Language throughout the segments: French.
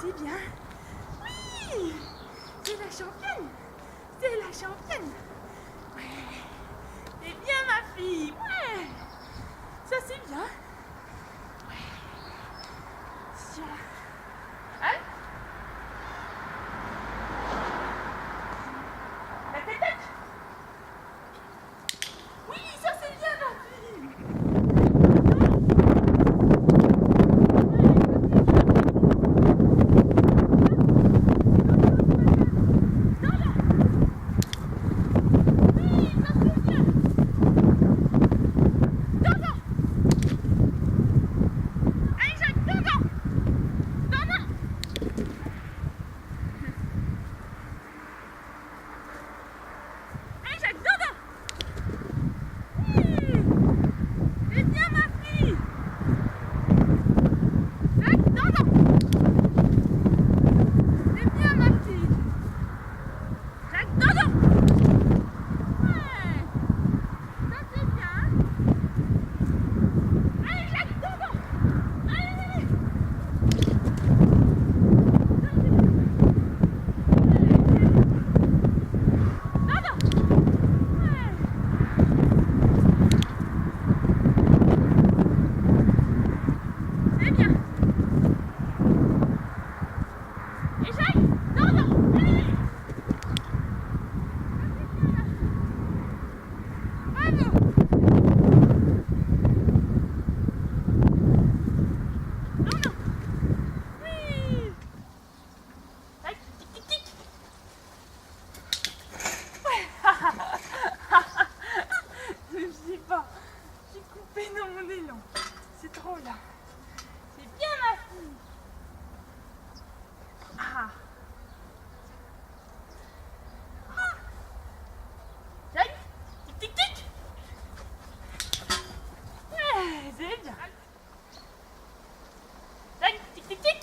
c'est bien. Oui, c'est la championne. C'est la championne. Ouais. C'est bien ma fille. Ouais. Ça c'est bien. Ouais. Tiens. Hein? La tête. Oui, ça c'est bien ma fille. C'est trop là. C'est bien ma fille. Ah. Jack, tic tic tic. Ouais, c'est bien. Jack, tic tic tic.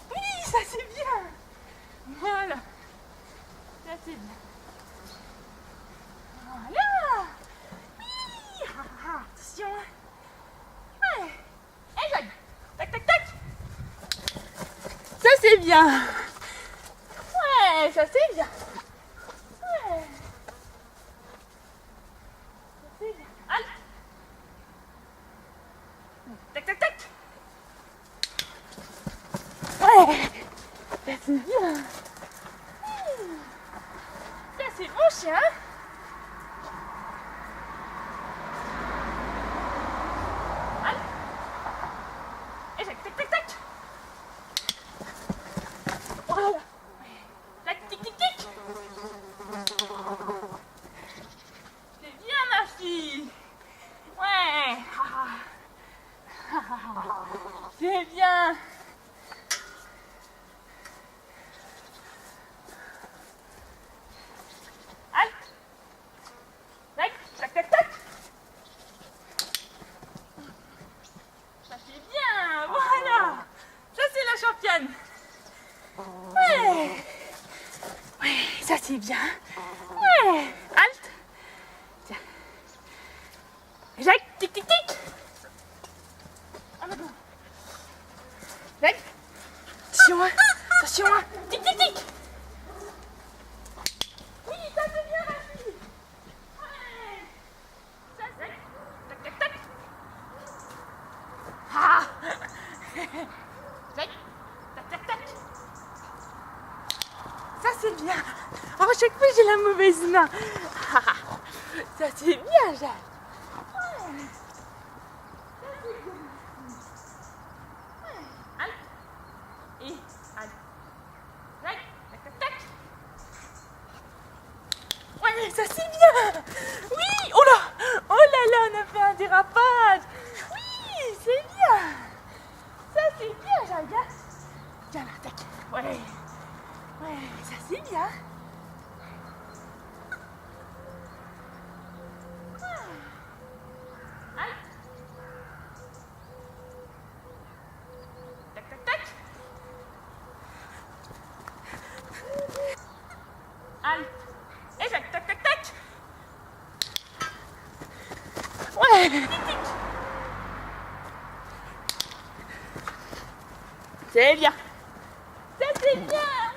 Oui, ça c'est bien. Voilà. Ça c'est bien. Voilà. Oui. Attention. Ouais. Et Jack. Tac tac tac. Ça c'est bien. Ouais, ça c'est bien. Ouais. Ça c'est bien. Allez. Tac tac tac. Ouais. Ça c'est bien. Ça c'est bon chien. Allez. Et Jack, tac tac tac. Voilà. Tac tic tic tic. C'est bien ma fille. Ouais. C'est bien. Allez. Tac tac tac tac. Ça c'est bien. Voilà. Ça c'est la championne. Ouais. Ouais, ça c'est bien. Ouais. Halte. Tiens. Jacques, tic tic tic. Ah maintenant. Jacques. Attention, hein. Attention, hein. Tic tic tic. Oui, ça c'est bien ma fille. Ouais. Ça c'est. Tac tac tac. Ah. Jacques. Tac tac tac. Ça c'est bien. Oh, à chaque fois j'ai la mauvaise main. Ça c'est bien, Jacques. Ouais. Ça c'est bien. Ouais. Allez. Et allez. Jacques. Tac tac tac. Ouais, ça c'est bien. Oui. Oh là. Oh là là, on a fait un dérapage. Oui, c'est bien. Ça c'est bien, Jacques. Tiens là, tac. Ouais. Ouais, ça c'est bien. Allez. Tac tac tac. Allez. Et Jacques, tac tac tac. Ouais. Tic tic. C'est bien. Ça c'est bien.